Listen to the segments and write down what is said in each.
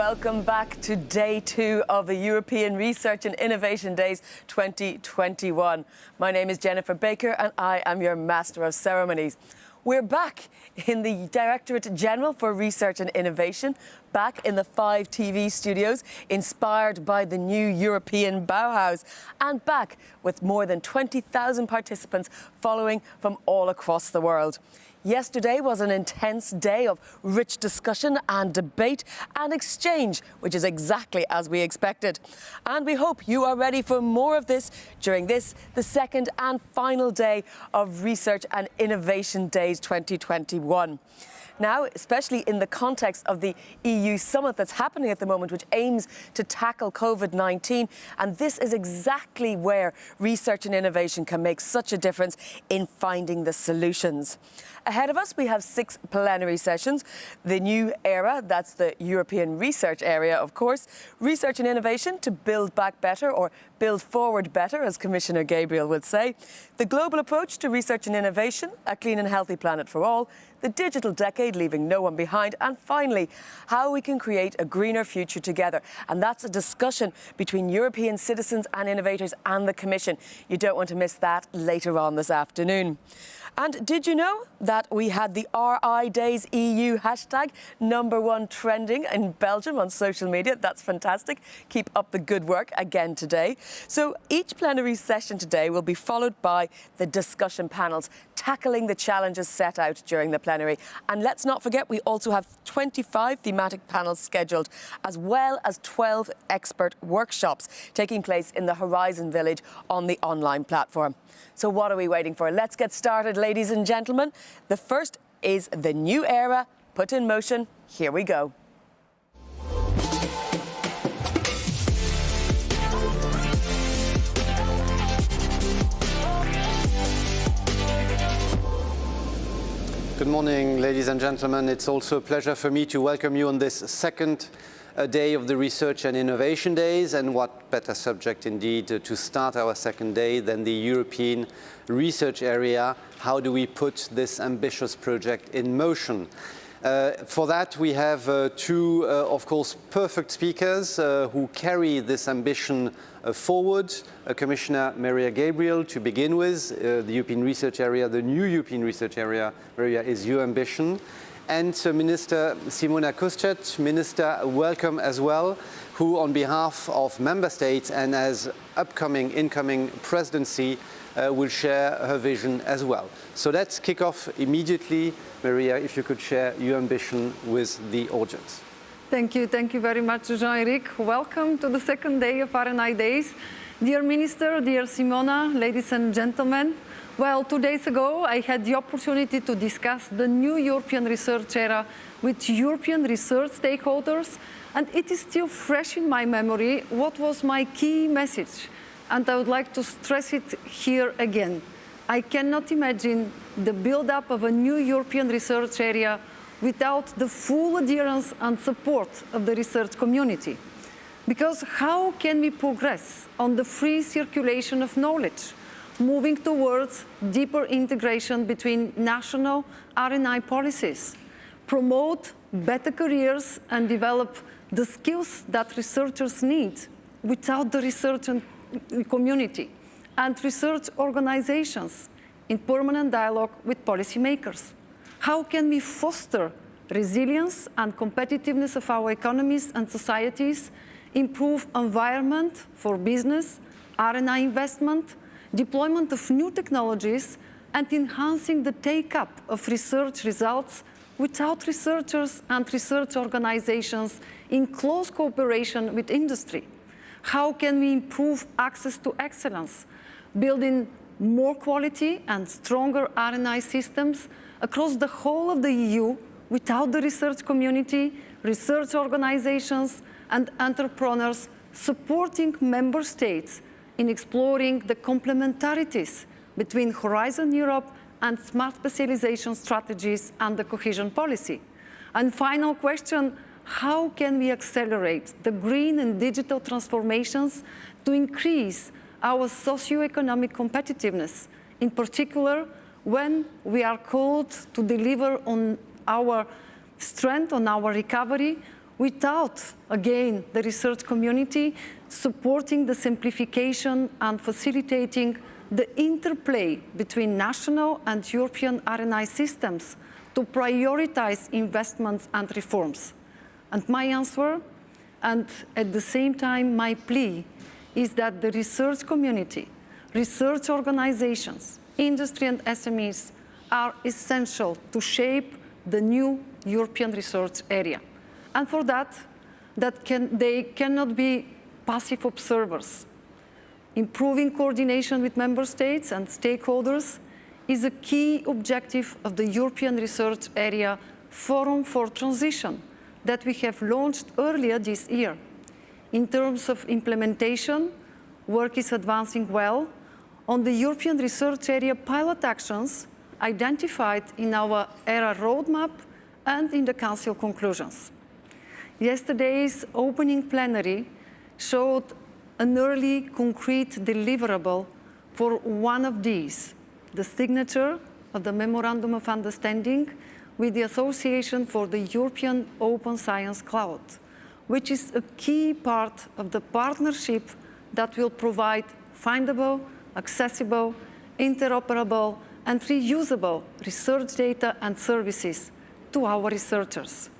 welcome back to day 2 of the European Research and Innovation Days 2021. My name is Jennifer Baker and I am your Master of Ceremonies. We're back in the Directorate General for Research and Innovation, back in the 5 TV studios, inspired by the new European Bauhaus, and back with more than 20,000 participants following from all across the world. Yesterday was an intense day of rich discussion and debate and exchange, which is exactly as we expected. And we hope you are ready for more of this during this, the second and final day of Research and Innovation Days 2021. Now, especially in the context of the EU summit that's happening at the moment, which aims to tackle COVID-19, and this is exactly where research and innovation can make such a difference in finding the solutions. Ahead of us, we have 6 plenary sessions. The new era, that's the European Research Area, of course. Research and innovation to build back better, or build forward better, as Commissioner Gabriel would say. The global approach to research and innovation, a clean and healthy planet for all. The digital decade, leaving no one behind. And finally, how we can create a greener future together. And that's a discussion between European citizens and innovators and the Commission. You don't want to miss that later on this afternoon. And did you know that we had the RI Days EU hashtag #1 trending in Belgium on social media? That's fantastic. Keep up the good work again today. So each plenary session today will be followed by the discussion panels, tackling the challenges set out during the plenary. And let's not forget, we also have 25 thematic panels scheduled, as well as 12 expert workshops taking place in the Horizon Village on the online platform. So what are we waiting for? Let's get started, ladies and gentlemen. The first is the new era put in motion. Here we go. Good morning, ladies and gentlemen. It's also a pleasure for me to welcome you on this second day of the Research and Innovation Days, and what better subject indeed to start our second day than the European Research Area. How do we put this ambitious project in motion? For that we have 2, of course, perfect speakers who carry this ambition forward. Commissioner Maria Gabriel, to begin with, the European Research Area, the new European Research Area, Maria, is your ambition. And Minister Simona Kustec, Minister, welcome as well, who on behalf of Member States and as incoming presidency will share her vision as well. So let's kick off immediately. Maria, if you could share your ambition with the audience. Thank you very much, Jean-Eric. Welcome to the second day of RNI Days. Dear Minister, dear Simona, ladies and gentlemen. Well, 2 days ago, I had the opportunity to discuss the new European Research Era with European research stakeholders, and it is still fresh in my memory what was my key message. And I would like to stress it here again. I cannot imagine the build-up of a new European research area without the full adherence and support of the research community. Because how can we progress on the free circulation of knowledge, moving towards deeper integration between national R&I policies, promote better careers and develop the skills that researchers need without the research community and research organizations in permanent dialogue with policymakers? How can we foster resilience and competitiveness of our economies and societies, improve environment for business, R&I investment, deployment of new technologies, and enhancing the take-up of research results without researchers and research organizations in close cooperation with industry? How can we improve access to excellence, building more quality and stronger R&I systems across the whole of the EU without the research community, research organizations, and entrepreneurs supporting member states in exploring the complementarities between Horizon Europe and smart specialization strategies and the cohesion policy? And final question, how can we accelerate the green and digital transformations to increase our socio-economic competitiveness, in particular when we are called to deliver on our strength, on our recovery, without, again, the research community supporting the simplification and facilitating the interplay between national and European R&I systems to prioritize investments and reforms. And my answer, and at the same time my plea, is that the research community, research organizations, industry and SMEs are essential to shape the new European research area. And for that, they cannot be passive observers. Improving coordination with member states and stakeholders is a key objective of the European Research Area Forum for Transition that we have launched earlier this year. In terms of implementation, work is advancing well on the European Research Area pilot actions identified in our ERA roadmap and in the Council conclusions. Yesterday's opening plenary showed an early concrete deliverable for one of these, the signature of the Memorandum of Understanding with the Association for the European Open Science Cloud, which is a key part of the partnership that will provide findable, accessible, interoperable, and reusable research data and services to our researchers.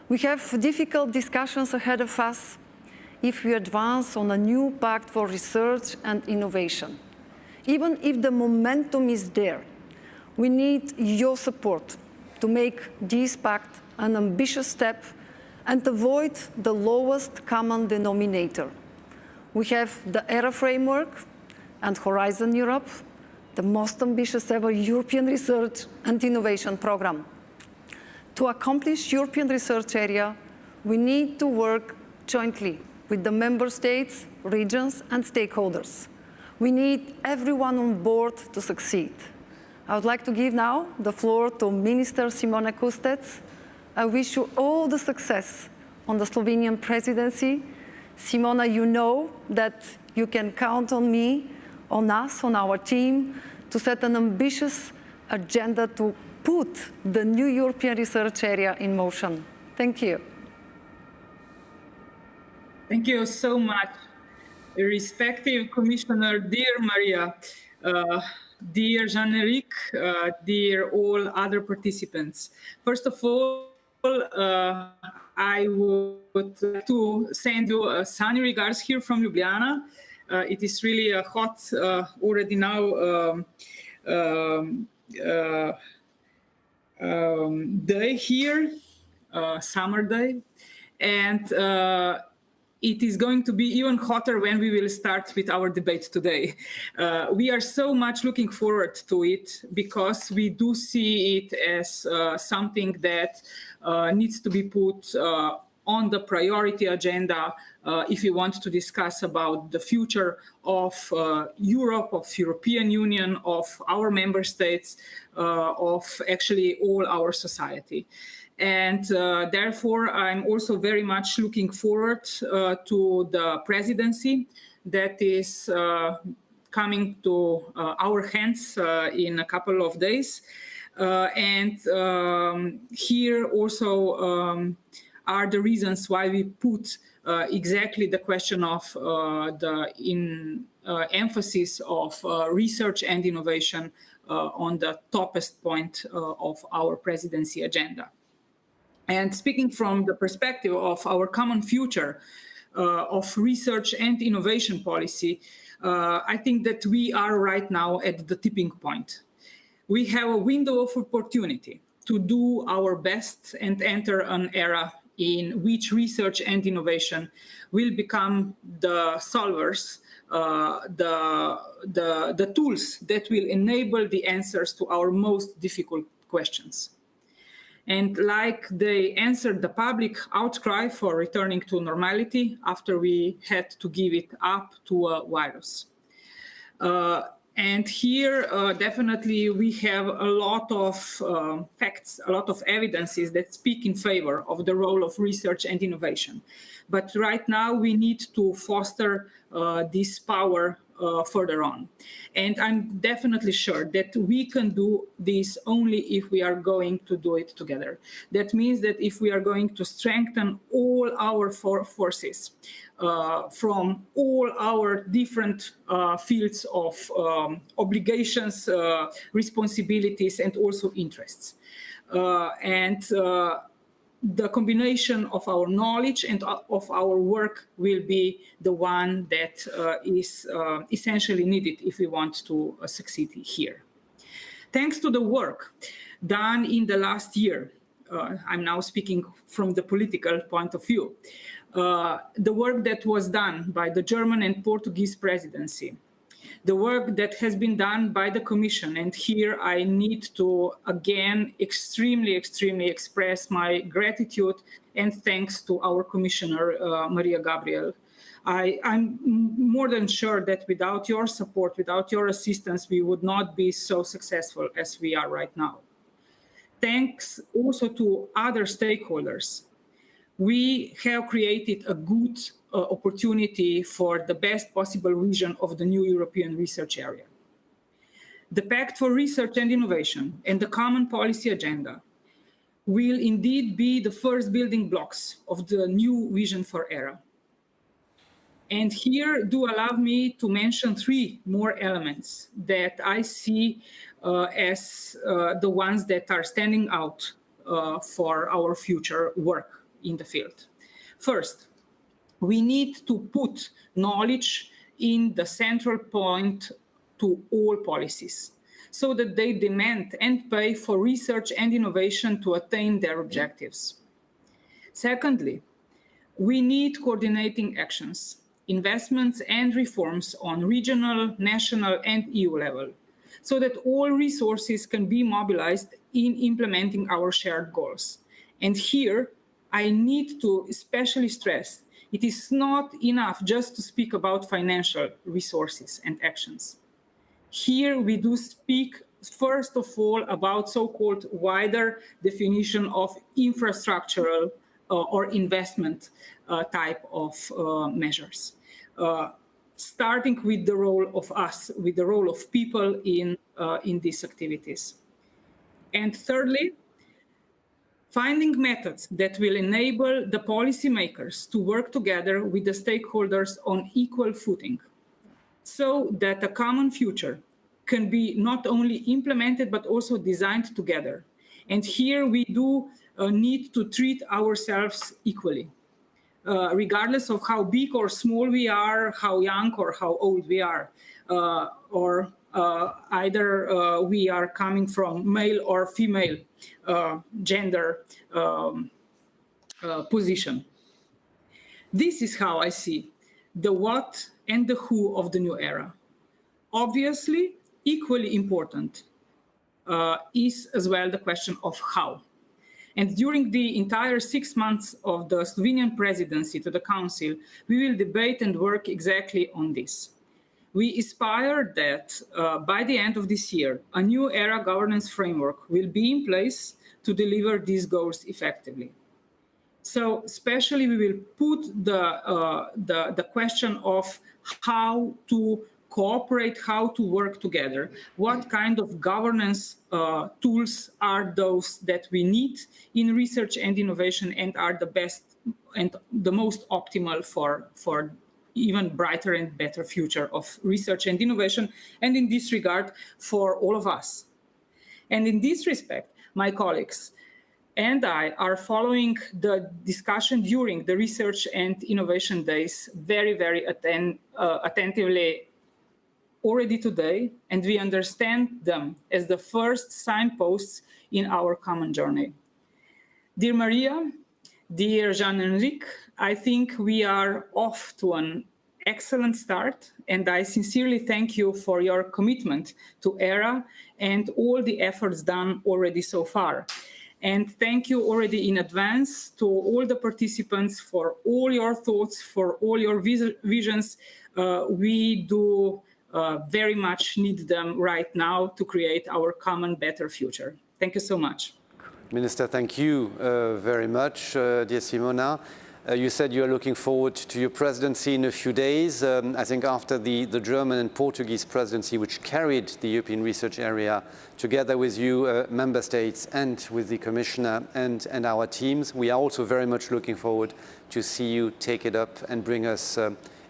We have difficult discussions ahead of us if we advance on a new pact for research and innovation. Even if the momentum is there, we need your support to make this pact an ambitious step and avoid the lowest common denominator. We have the ERA framework and Horizon Europe, the most ambitious ever European research and innovation program. To accomplish European research area, we need to work jointly with the member states, regions, and stakeholders. We need everyone on board to succeed. I would like to give now the floor to Minister Simona Kustec. I wish you all the success on the Slovenian presidency. Simona, you know that you can count on me, on us, on our team, to set an ambitious agenda to put the new European research area in motion. Thank you. Thank you so much, respective Commissioner, dear Maria, dear Jean-Éric, dear all other participants. First of all, I would like to send you sunny regards here from Ljubljana. It is really a hot already now day here, summer day, and it is going to be even hotter when we will start with our debate today. We are so much looking forward to it because we do see it as something that needs to be put on the priority agenda if we want to discuss about the future of Europe, of European Union, of our member states, of actually all our society. And therefore, I'm also very much looking forward to the presidency that is coming to our hands in a couple of days. And here also are the reasons why we put exactly the question of the emphasis of research and innovation on the toppest point of our presidency agenda. And speaking from the perspective of our common future of research and innovation policy, I think that we are right now at the tipping point. We have a window of opportunity to do our best and enter an era in which research and innovation will become the solvers, the tools that will enable the answers to our most difficult questions. And like they answered the public outcry for returning to normality after we had to give it up to a virus. And here, definitely, we have a lot of facts, a lot of evidences that speak in favor of the role of research and innovation. But right now, we need to foster this power further on. And I'm definitely sure that we can do this only if we are going to do it together. That means that if we are going to strengthen all our forces from all our different fields of obligations, responsibilities, and also interests. The combination of our knowledge and of our work will be the one that is essentially needed if we want to succeed here. Thanks to the work done in the last year, I'm now speaking from the political point of view, the work that was done by the German and Portuguese presidency, the work that has been done by the Commission. And here I need to, again, extremely express my gratitude and thanks to our Commissioner, Maria Gabriel. I'm more than sure that without your support, without your assistance, we would not be so successful as we are right now. Thanks also to other stakeholders. We have created a good opportunity for the best possible vision of the new European research area. The Pact for Research and Innovation and the Common Policy Agenda will indeed be the first building blocks of the new vision for ERA. And here do allow me to mention 3 more elements that I see as the ones that are standing out for our future work in the field. First, we need to put knowledge in the central point to all policies so that they demand and pay for research and innovation to attain their objectives. Secondly, we need coordinating actions, investments and reforms on regional, national and EU level so that all resources can be mobilized in implementing our shared goals. And here, I need to especially stress it is not enough just to speak about financial resources and actions. Here we do speak, first of all, about so-called wider definition of infrastructural or investment type of measures, starting with the role of us, with the role of people in these activities. And thirdly, finding methods that will enable the policymakers to work together with the stakeholders on equal footing so that a common future can be not only implemented but also designed together. And here we do need to treat ourselves equally, regardless of how big or small we are, how young or how old we are, or either we are coming from male or female gender position. This is how I see the what and the who of the new era. Obviously, equally important is as well the question of how. And during the entire 6 months of the Slovenian presidency to the Council, we will debate and work exactly on this. We aspire that by the end of this year, a new ERA governance framework will be in place to deliver these goals effectively. So especially we will put the question of how to cooperate, how to work together, what kind of governance tools are those that we need in research and innovation and are the best and the most optimal for even brighter and better future of research and innovation, and in this regard, for all of us. And in this respect, my colleagues and I are following the discussion during the Research and Innovation Days very attentively already today, and we understand them as the first signposts in our common journey. Dear Maria, dear Jean-Enrique, I think we are off to an excellent start, and I sincerely thank you for your commitment to ERA and all the efforts done already so far. And thank you already in advance to all the participants for all your thoughts, for all your visions. We do very much need them right now to create our common better future. Thank you so much. Minister, thank you very much, dear Simona. You said you are looking forward to your presidency in a few days. I think after the German and Portuguese presidency, which carried the European research area together with you, member states, and with the commissioner and our teams, we are also very much looking forward to see you take it up and bring us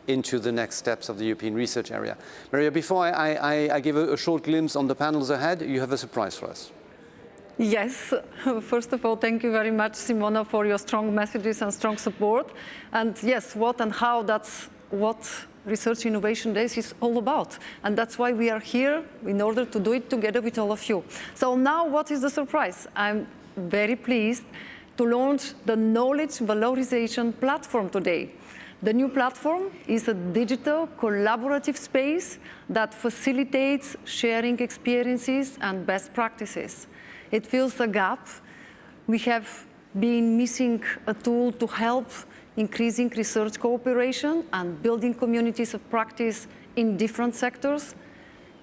into the next steps of the European research area. Maria, before I give a short glimpse on the panels ahead, you have a surprise for us. Yes, first of all, thank you very much, Simona, for your strong messages and strong support. And yes, what and how, that's what Research Innovation Days is all about. And that's why we are here, in order to do it together with all of you. So now, what is the surprise? I'm very pleased to launch the Knowledge Valorization Platform today. The new platform is a digital collaborative space that facilitates sharing experiences and best practices. It fills a gap. We have been missing a tool to help increasing research cooperation and building communities of practice in different sectors.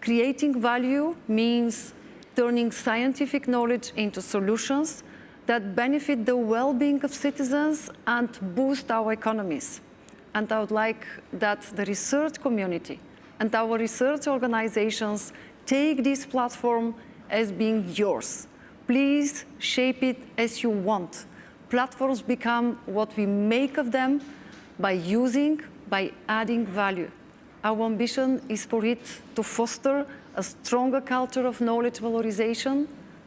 Creating value means turning scientific knowledge into solutions that benefit the well-being of citizens and boost our economies. And I would like that the research community and our research organizations take this platform as being yours. Please shape it as you want. Platforms become what we make of them by adding value. Our ambition is for it to foster a stronger culture of knowledge valorization,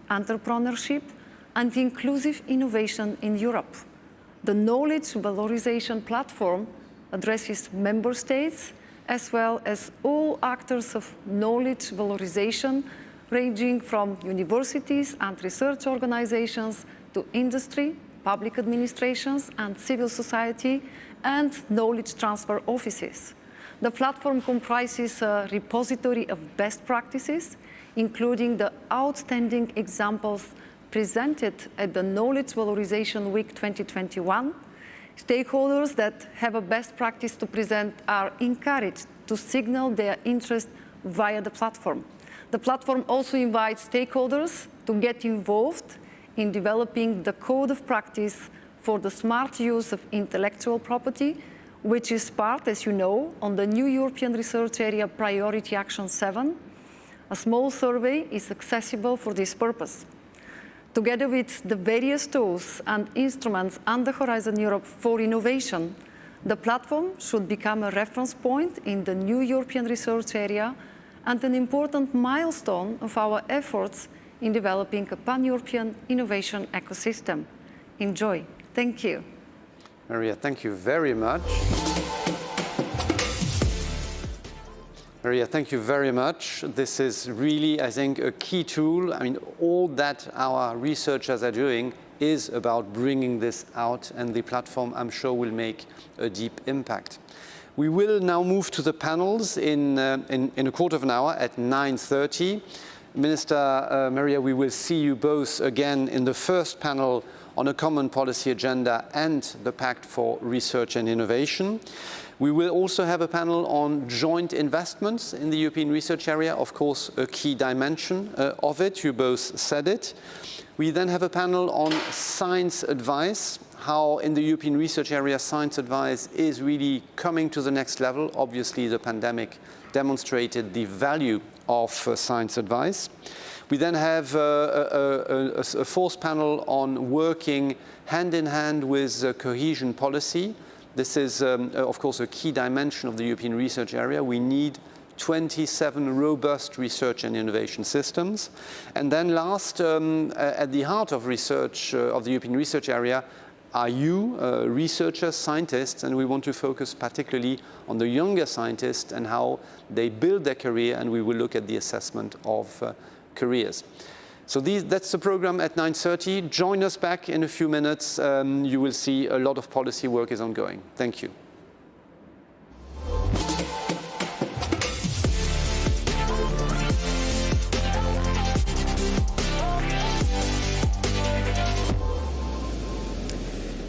entrepreneurship, and inclusive innovation in Europe. The Knowledge Valorization Platform addresses member states as well as all actors of knowledge valorization, ranging from universities and research organizations to industry, public administrations and civil society, and knowledge transfer offices. The platform comprises a repository of best practices, including the outstanding examples presented at the Knowledge Valorization Week 2021. Stakeholders that have a best practice to present are encouraged to signal their interest via the platform. The platform also invites stakeholders to get involved in developing the code of practice for the smart use of intellectual property, which is part, as you know, on the new European Research Area Priority Action 7. A small survey is accessible for this purpose. Together with the various tools and instruments under Horizon Europe for innovation, the platform should become a reference point in the new European research area and an important milestone of our efforts in developing a pan-European innovation ecosystem. Enjoy. Thank you. Maria, thank you very much. Maria, thank you very much. This is really, I think, a key tool. I mean, all that our researchers are doing is about bringing this out, and the platform, I'm sure, will make a deep impact. We will now move to the panels in a quarter of an hour at 9:30. Minister Maria, we will see you both again in the first panel on a common policy agenda and the Pact for Research and Innovation. We will also have a panel on joint investments in the European research area, of course, a key dimension of it. You both said it. We then have a panel on science advice, how in the European research area science advice is really coming to the next level. Obviously, the pandemic demonstrated the value of science advice. We then have a fourth panel on working hand in hand with cohesion policy. This is, of course, a key dimension of the European research area. We need 27 robust research and innovation systems. And then last, at the heart of research, of the European research area, are you, researchers, scientists, and we want to focus particularly on the younger scientists and how they build their career, and we will look at the assessment of careers. So that's the program at 9:30. Join us back in a few minutes. You will see a lot of policy work is ongoing. Thank you.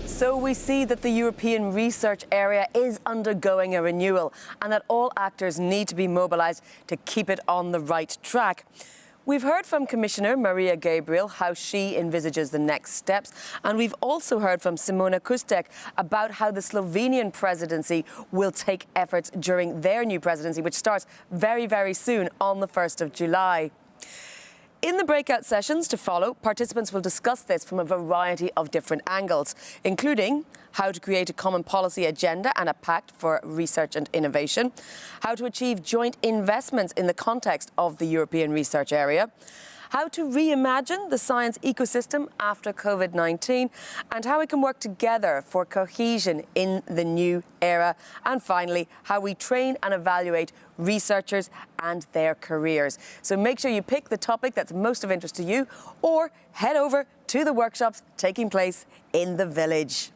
So we see that the European research area is undergoing a renewal and that all actors need to be mobilised to keep it on the right track. We've heard from Commissioner Maria Gabriel how she envisages the next steps, and we've also heard from Simona Kustek about how the Slovenian presidency will take efforts during their new presidency, which starts very, very soon on the 1st of July. In the breakout sessions to follow, participants will discuss this from a variety of different angles, including how to create a common policy agenda and a pact for research and innovation, how to achieve joint investments in the context of the European research area, how to reimagine the science ecosystem after COVID-19, and how we can work together for cohesion in the new era. And finally, how we train and evaluate researchers and their careers. So make sure you pick the topic that's most of interest to you, or head over to the workshops taking place in the village.